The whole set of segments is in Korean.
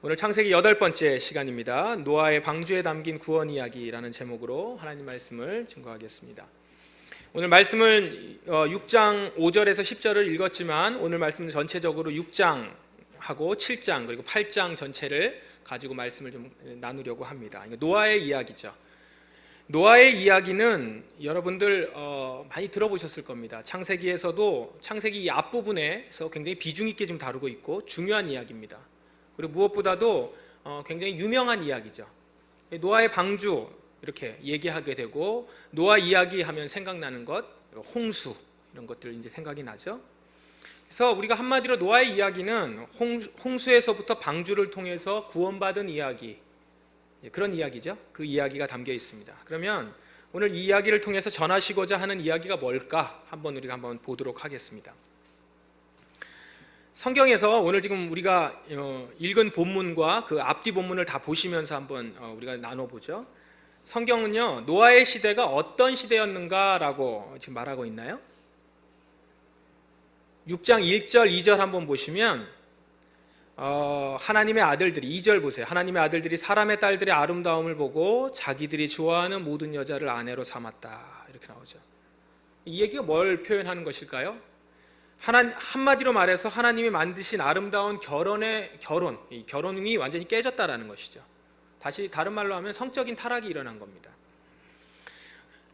오늘 창세기 8번째 시간입니다. 노아의 방주에 담긴 구원 이야기라는 제목으로 하나님 말씀을 증거하겠습니다. 오늘 말씀을 6장 5절에서 10절을 읽었지만 오늘 말씀은 전체적으로 6장하고 7장 그리고 8장 전체를 가지고 말씀을 좀 나누려고 합니다. 노아의 이야기죠. 노아의 이야기는 여러분들 많이 들어보셨을 겁니다. 창세기에서도 창세기 앞부분에서 굉장히 비중 있게 좀 다루고 있고 중요한 이야기입니다. 그리고 무엇보다도 굉장히 유명한 이야기죠. 노아의 방주 이렇게 얘기하게 되고 노아 이야기하면 생각나는 것, 홍수 이런 것들 이제 생각이 나죠. 그래서 우리가 한마디로 노아의 이야기는 홍수에서부터 방주를 통해서 구원받은 이야기, 그런 이야기죠. 그 이야기가 담겨 있습니다. 그러면 오늘 이 이야기를 통해서 전하시고자 하는 이야기가 뭘까 우리가 한번 보도록 하겠습니다. 성경에서 오늘 지금 우리가 읽은 본문과 그 앞뒤 본문을 다 보시면서 한번 우리가 나눠보죠. 성경은요, 노아의 시대가 어떤 시대였는가라고 지금 말하고 있나요? 6장 1절 2절 한번 보시면 하나님의 아들들이 2절 보세요. 하나님의 아들들이 사람의 딸들의 아름다움을 보고 자기들이 좋아하는 모든 여자를 아내로 삼았다, 이렇게 나오죠. 이 얘기가 뭘 표현하는 것일까요? 한마디로 말해서 하나님이 만드신 아름다운 이 결혼이 완전히 깨졌다라는 것이죠. 다시 다른 말로 하면 성적인 타락이 일어난 겁니다.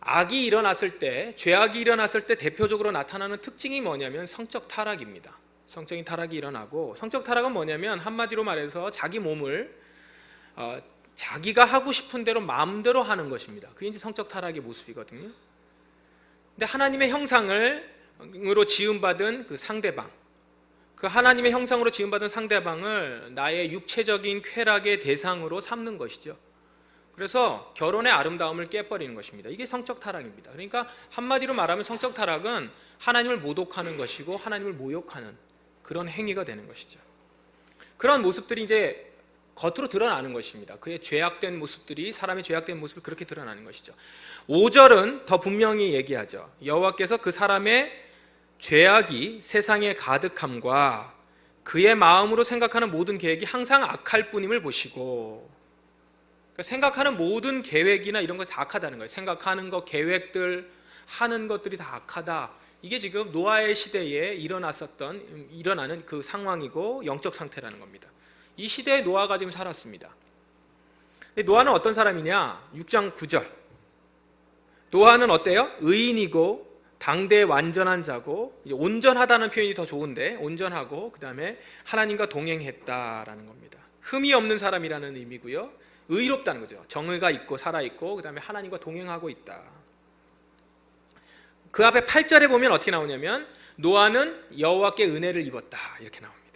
악이 일어났을 때, 죄악이 일어났을 때 대표적으로 나타나는 특징이 뭐냐면 성적 타락입니다. 성적인 타락이 일어나고, 성적 타락은 뭐냐면 한마디로 말해서 자기 몸을 자기가 하고 싶은 대로 마음대로 하는 것입니다. 그게 이제 성적 타락의 모습이거든요. 근데 하나님의 형상으로 지음받은 그 상대방, 그 하나님의 형상으로 지음받은 상대방을 나의 육체적인 쾌락의 대상으로 삼는 것이죠. 그래서 결혼의 아름다움을 깨버리는 것입니다. 이게 성적 타락입니다. 그러니까 한마디로 말하면 성적 타락은 하나님을 모독하는 것이고 하나님을 모욕하는 그런 행위가 되는 것이죠. 그런 모습들이 이제 겉으로 드러나는 것입니다. 그의 죄악된 모습들이, 사람의 죄악된 모습을 그렇게 드러나는 것이죠. 5절은 더 분명히 얘기하죠. 여호와께서 그 사람의 죄악이 세상에 가득함과 그의 마음으로 생각하는 모든 계획이 항상 악할 뿐임을 보시고, 그러니까 생각하는 모든 계획이나 이런 것이 다 악하다는 거예요. 생각하는 것, 계획들, 하는 것들이 다 악하다. 이게 지금 노아의 시대에 일어나는 그 상황이고 영적 상태라는 겁니다. 이 시대에 노아가 지금 살았습니다. 노아는 어떤 사람이냐? 6장 9절. 노아는 어때요? 의인이고 당대의 완전한 자고, 온전하다는 표현이 더 좋은데 온전하고 그 다음에 하나님과 동행했다라는 겁니다. 흠이 없는 사람이라는 의미고요. 의롭다는 거죠. 정의가 있고 살아있고 그 다음에 하나님과 동행하고 있다. 그 앞에 8절에 보면 어떻게 나오냐면 노아는 여호와께 은혜를 입었다, 이렇게 나옵니다.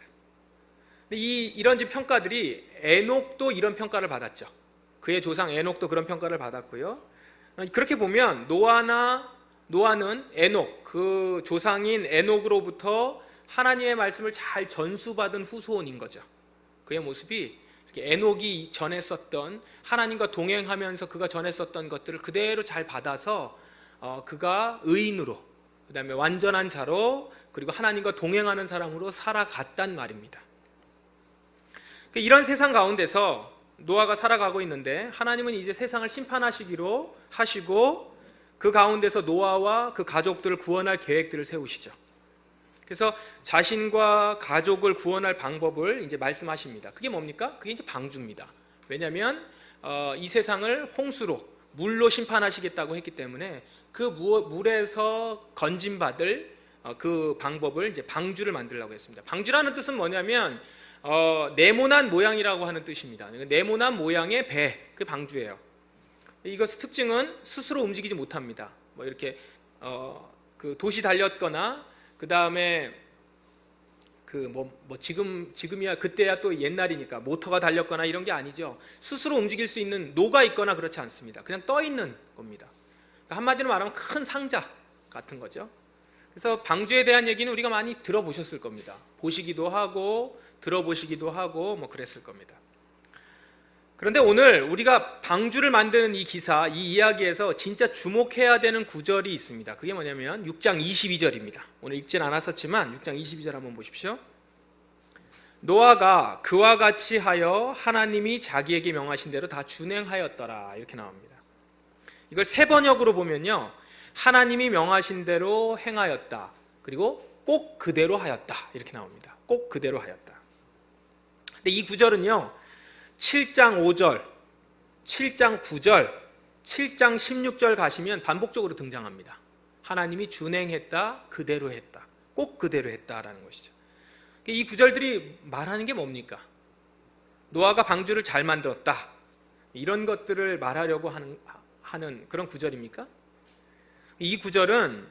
근데 이런 평가들이, 에녹도 이런 평가를 받았죠. 그의 조상 에녹도 그런 평가를 받았고요. 그렇게 보면 노아는 에녹, 그 조상인 에녹으로부터 하나님의 말씀을 잘 전수받은 후손인 거죠. 그의 모습이 에녹이 전했었던, 하나님과 동행하면서 그가 전했었던 것들을 그대로 잘 받아서 그가 의인으로, 그 다음에 완전한 자로, 그리고 하나님과 동행하는 사람으로 살아갔단 말입니다. 이런 세상 가운데서 노아가 살아가고 있는데 하나님은 이제 세상을 심판하시기로 하시고 그 가운데서 노아와 그 가족들을 구원할 계획들을 세우시죠. 그래서 자신과 가족을 구원할 방법을 이제 말씀하십니다. 그게 뭡니까? 그게 이제 방주입니다. 왜냐하면 이 세상을 홍수로, 물로 심판하시겠다고 했기 때문에 그 물에서 건진받을 그 방법을 이제 방주를 만들려고 했습니다. 방주라는 뜻은 뭐냐면 네모난 모양이라고 하는 뜻입니다. 네모난 모양의 배, 그게 방주예요. 이것의 특징은 스스로 움직이지 못합니다. 이렇게 그 돛이 달렸거나 그 다음에 지금이야, 그때야 또 옛날이니까 모터가 달렸거나 이런 게 아니죠. 스스로 움직일 수 있는 노가 있거나 그렇지 않습니다. 그냥 떠 있는 겁니다. 그러니까 한마디로 말하면 큰 상자 같은 거죠. 그래서 방주에 대한 얘기는 우리가 많이 들어보셨을 겁니다. 보시기도 하고 들어보시기도 하고 그랬을 겁니다. 그런데 오늘 우리가 방주를 만드는 이 기사, 이 이야기에서 진짜 주목해야 되는 구절이 있습니다. 그게 뭐냐면 6장 22절입니다. 오늘 읽진 않았었지만 6장 22절 한번 보십시오. 노아가 그와 같이 하여 하나님이 자기에게 명하신 대로 다 준행하였더라 이렇게 나옵니다. 이걸 세 번역으로 보면요, 하나님이 명하신 대로 행하였다, 그리고 꼭 그대로 하였다 이렇게 나옵니다. 꼭 그대로 하였다. 근데 이 구절은요 7장 5절, 7장 9절, 7장 16절 가시면 반복적으로 등장합니다. 하나님이 준행했다, 그대로 했다, 꼭 그대로 했다라는 것이죠. 이 구절들이 말하는 게 뭡니까? 노아가 방주를 잘 만들었다, 이런 것들을 말하려고 하는 그런 구절입니까? 이 구절은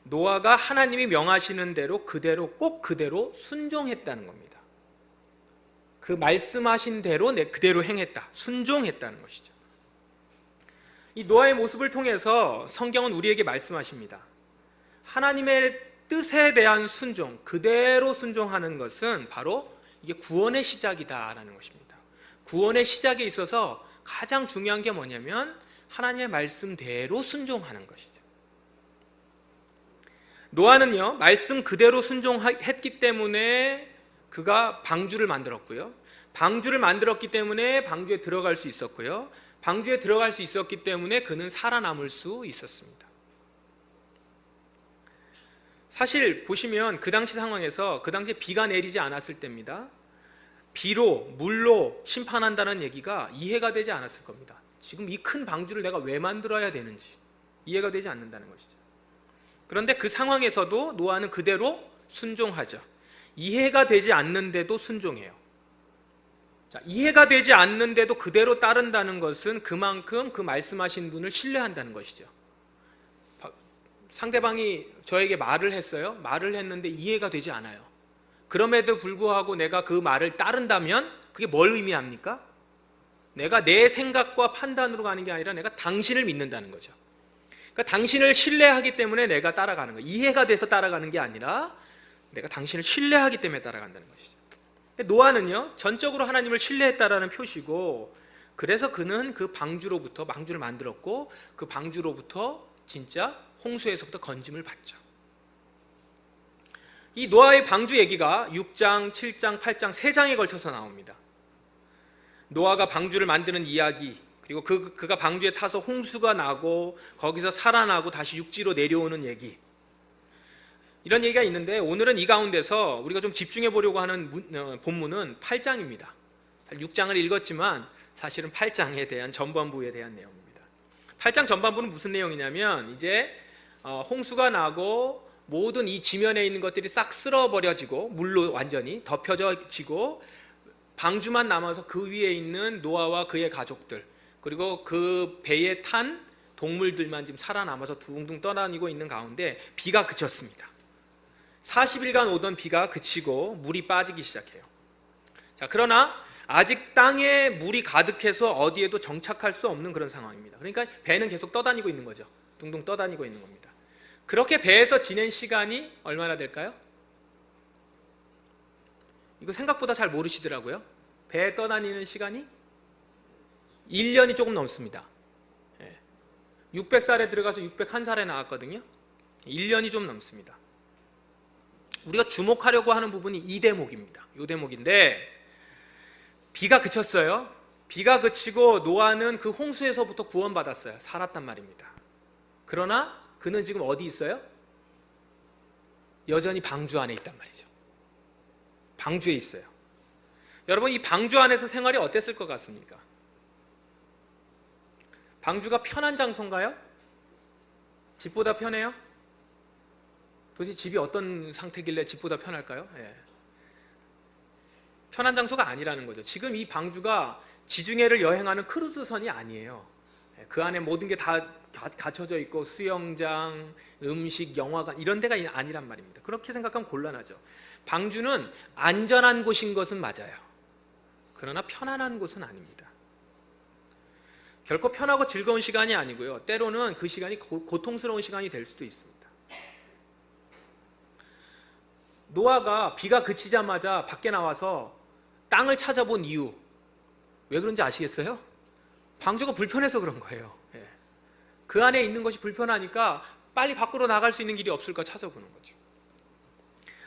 노아가 하나님이 명하시는 대로 그대로 꼭 그대로 순종했다는 겁니다. 그 말씀하신 대로 그대로 행했다, 순종했다는 것이죠. 이 노아의 모습을 통해서 성경은 우리에게 말씀하십니다. 하나님의 뜻에 대한 순종, 그대로 순종하는 것은 바로 이게 구원의 시작이다라는 것입니다. 구원의 시작에 있어서 가장 중요한 게 뭐냐면 하나님의 말씀대로 순종하는 것이죠. 노아는요 말씀 그대로 순종했기 때문에 그가 방주를 만들었고요, 방주를 만들었기 때문에 방주에 들어갈 수 있었고요, 방주에 들어갈 수 있었기 때문에 그는 살아남을 수 있었습니다. 사실 보시면 그 당시 상황에서, 그 당시에 비가 내리지 않았을 때입니다. 비로, 물로 심판한다는 얘기가 이해가 되지 않았을 겁니다. 지금 이 큰 방주를 내가 왜 만들어야 되는지 이해가 되지 않는다는 것이죠. 그런데 그 상황에서도 노아는 그대로 순종하죠. 이해가 되지 않는데도 순종해요. 자, 이해가 되지 않는데도 그대로 따른다는 것은 그만큼 그 말씀하신 분을 신뢰한다는 것이죠. 상대방이 저에게 말을 했어요. 말을 했는데 이해가 되지 않아요. 그럼에도 불구하고 내가 그 말을 따른다면 그게 뭘 의미합니까? 내가 내 생각과 판단으로 가는 게 아니라 내가 당신을 믿는다는 거죠. 그러니까 당신을 신뢰하기 때문에 내가 따라가는 거예요. 이해가 돼서 따라가는 게 아니라 내가 당신을 신뢰하기 때문에 따라간다는 것이죠. 노아는요 전적으로 하나님을 신뢰했다라는 표시고, 그래서 그는 그 방주를 만들었고 그 방주로부터 진짜 홍수에서부터 건짐을 받죠. 이 노아의 방주 얘기가 6장, 7장, 8장 3장에 걸쳐서 나옵니다. 노아가 방주를 만드는 이야기, 그리고 그가 방주에 타서 홍수가 나고 거기서 살아나고 다시 육지로 내려오는 얘기, 이런 얘기가 있는데 오늘은 이 가운데서 우리가 좀 집중해 보려고 하는 본문은 8장입니다. 6장을 읽었지만 사실은 8장에 대한 전반부에 대한 내용입니다. 8장 전반부는 무슨 내용이냐면 이제 홍수가 나고 모든 이 지면에 있는 것들이 싹 쓸어버려지고 물로 완전히 덮여지고 방주만 남아서 그 위에 있는 노아와 그의 가족들, 그리고 그 배에 탄 동물들만 지금 살아남아서 둥둥 떠다니고 있는 가운데 비가 그쳤습니다. 40일간 오던 비가 그치고 물이 빠지기 시작해요. 자, 그러나 아직 땅에 물이 가득해서 어디에도 정착할 수 없는 그런 상황입니다. 그러니까 배는 계속 떠다니고 있는 거죠. 둥둥 떠다니고 있는 겁니다. 그렇게 배에서 지낸 시간이 얼마나 될까요? 이거 생각보다 잘 모르시더라고요. 배에 떠다니는 시간이 1년이 조금 넘습니다. 600살에 들어가서 601살에 나왔거든요. 1년이 좀 넘습니다. 우리가 주목하려고 하는 부분이 이 대목입니다. 이 대목인데, 비가 그쳤어요. 비가 그치고 노아는 그 홍수에서부터 구원받았어요. 살았단 말입니다. 그러나 그는 지금 어디 있어요? 여전히 방주 안에 있단 말이죠. 방주에 있어요. 여러분, 이 방주 안에서 생활이 어땠을 것 같습니까? 방주가 편한 장소인가요? 집보다 편해요? 도대체 집이 어떤 상태길래 집보다 편할까요? 편한 장소가 아니라는 거죠. 지금 이 방주가 지중해를 여행하는 크루즈선이 아니에요. 그 안에 모든 게 다 갖춰져 있고 수영장, 음식, 영화관 이런 데가 아니란 말입니다. 그렇게 생각하면 곤란하죠. 방주는 안전한 곳인 것은 맞아요. 그러나 편안한 곳은 아닙니다. 결코 편하고 즐거운 시간이 아니고요. 때로는 그 시간이 고통스러운 시간이 될 수도 있습니다. 노아가 비가 그치자마자 밖에 나와서 땅을 찾아본 이유, 왜 그런지 아시겠어요? 방주가 불편해서 그런 거예요. 그 안에 있는 것이 불편하니까 빨리 밖으로 나갈 수 있는 길이 없을까 찾아보는 거죠.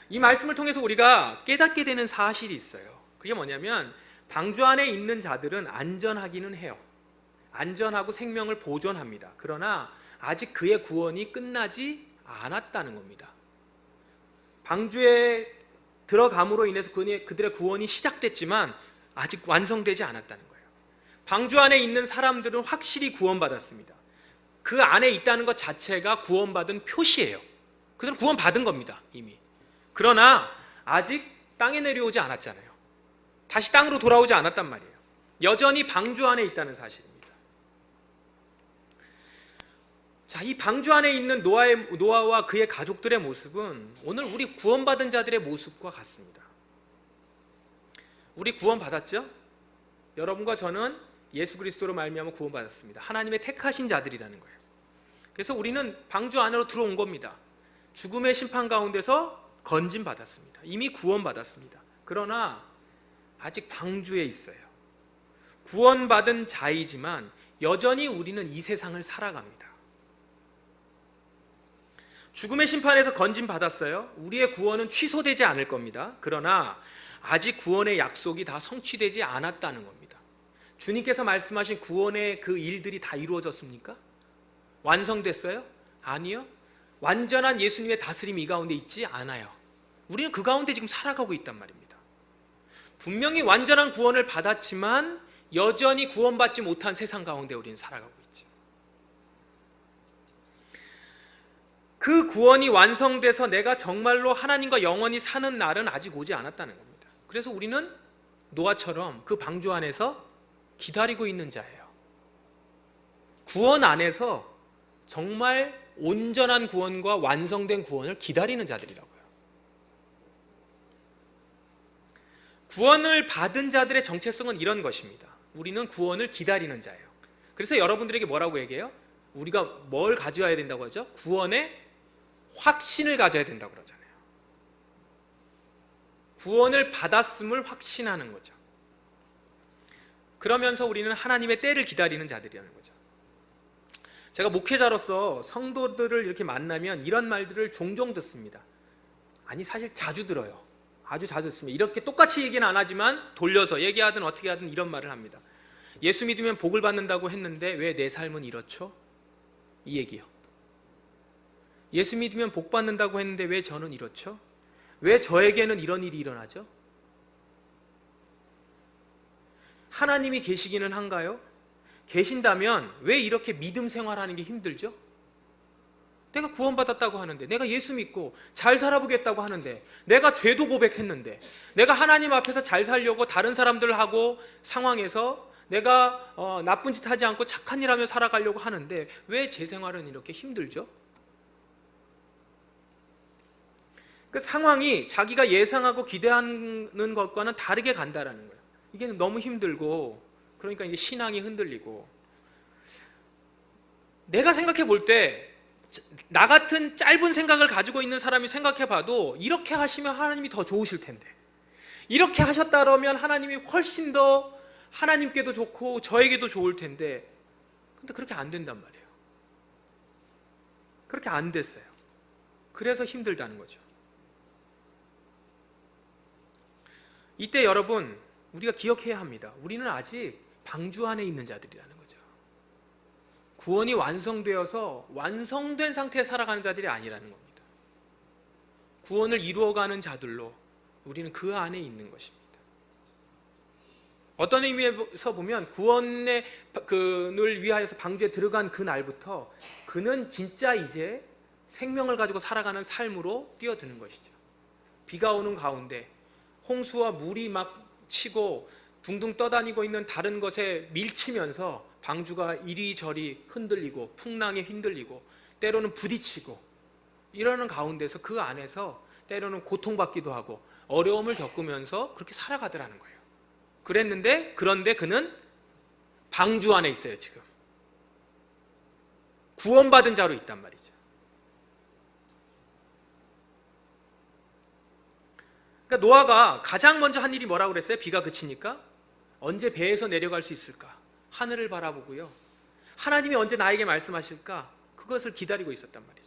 이 말씀을 통해서 우리가 깨닫게 되는 사실이 있어요. 그게 뭐냐면 방주 안에 있는 자들은 안전하기는 해요. 안전하고 생명을 보존합니다. 그러나 아직 그의 구원이 끝나지 않았다는 겁니다. 방주에 들어감으로 인해서 그들의 구원이 시작됐지만 아직 완성되지 않았다는 거예요. 방주 안에 있는 사람들은 확실히 구원받았습니다. 그 안에 있다는 것 자체가 구원받은 표시예요. 그들은 구원받은 겁니다, 이미. 그러나 아직 땅에 내려오지 않았잖아요. 다시 땅으로 돌아오지 않았단 말이에요. 여전히 방주 안에 있다는 사실입니다. 자, 이 방주 안에 있는 노아와 그의 가족들의 모습은 오늘 우리 구원받은 자들의 모습과 같습니다. 우리 구원받았죠? 여러분과 저는 예수 그리스도로 말미암아 구원받았습니다. 하나님의 택하신 자들이라는 거예요. 그래서 우리는 방주 안으로 들어온 겁니다. 죽음의 심판 가운데서 건짐받았습니다. 이미 구원받았습니다. 그러나 아직 방주에 있어요. 구원받은 자이지만 여전히 우리는 이 세상을 살아갑니다. 죽음의 심판에서 건짐받았어요. 우리의 구원은 취소되지 않을 겁니다. 그러나 아직 구원의 약속이 다 성취되지 않았다는 겁니다. 주님께서 말씀하신 구원의 그 일들이 다 이루어졌습니까? 완성됐어요? 아니요. 완전한 예수님의 다스림이 이 가운데 있지 않아요. 우리는 그 가운데 지금 살아가고 있단 말입니다. 분명히 완전한 구원을 받았지만 여전히 구원받지 못한 세상 가운데 우리는 살아가고 있죠. 그 구원이 완성돼서 내가 정말로 하나님과 영원히 사는 날은 아직 오지 않았다는 겁니다. 그래서 우리는 노아처럼 그 방주 안에서 기다리고 있는 자예요. 구원 안에서 정말 온전한 구원과 완성된 구원을 기다리는 자들이라고요. 구원을 받은 자들의 정체성은 이런 것입니다. 우리는 구원을 기다리는 자예요. 그래서 여러분들에게 뭐라고 얘기해요? 우리가 뭘 가져야 된다고 하죠? 구원의 확신을 가져야 된다고 그러잖아요. 구원을 받았음을 확신하는 거죠. 그러면서 우리는 하나님의 때를 기다리는 자들이라는 거죠. 제가 목회자로서 성도들을 이렇게 만나면 이런 말들을 종종 듣습니다. 아니, 사실 자주 들어요. 아주 자주 듣습니다. 이렇게 똑같이 얘기는 안 하지만 돌려서 얘기하든 어떻게 하든 이런 말을 합니다. 예수 믿으면 복을 받는다고 했는데 왜 내 삶은 이렇죠? 이 얘기요. 예수 믿으면 복 받는다고 했는데 왜 저는 이렇죠? 왜 저에게는 이런 일이 일어나죠? 하나님이 계시기는 한가요? 계신다면 왜 이렇게 믿음 생활하는 게 힘들죠? 내가 구원받았다고 하는데, 내가 예수 믿고 잘 살아보겠다고 하는데, 내가 죄도 고백했는데, 내가 하나님 앞에서 잘 살려고 다른 사람들하고 상황에서 내가 나쁜 짓 하지 않고 착한 일 하며 살아가려고 하는데 왜 제 생활은 이렇게 힘들죠? 그 상황이 자기가 예상하고 기대하는 것과는 다르게 간다라는 거예요. 이게 너무 힘들고, 그러니까 이제 신앙이 흔들리고. 내가 생각해 볼 때 나 같은 짧은 생각을 가지고 있는 사람이 생각해 봐도 이렇게 하시면 하나님이 더 좋으실 텐데, 이렇게 하셨다면 하나님이 훨씬 더 하나님께도 좋고 저에게도 좋을 텐데, 근데 그렇게 안 된단 말이에요. 그렇게 안 됐어요. 그래서 힘들다는 거죠. 이때 여러분, 우리가 기억해야 합니다. 우리는 아직 방주 안에 있는 자들이라는 거죠. 구원이 완성되어서 완성된 상태에 살아가는 자들이 아니라는 겁니다. 구원을 이루어가는 자들로 우리는 그 안에 있는 것입니다. 어떤 의미에서 보면 구원을 위하여서 방주에 들어간 그 날부터 그는 진짜 이제 생명을 가지고 살아가는 삶으로 뛰어드는 것이죠. 비가 오는 가운데 홍수와 물이 막 치고 둥둥 떠다니고 있는 다른 것에 밀치면서 방주가 이리저리 흔들리고 풍랑에 흔들리고 때로는 부딪히고 이러는 가운데서 그 안에서 때로는 고통받기도 하고 어려움을 겪으면서 그렇게 살아가더라는 거예요. 그런데 그는 방주 안에 있어요. 지금 구원받은 자로 있단 말이죠. 그러니까 노아가 가장 먼저 한 일이 뭐라고 그랬어요? 비가 그치니까 언제 배에서 내려갈 수 있을까? 하늘을 바라보고요, 하나님이 언제 나에게 말씀하실까? 그것을 기다리고 있었단 말이죠.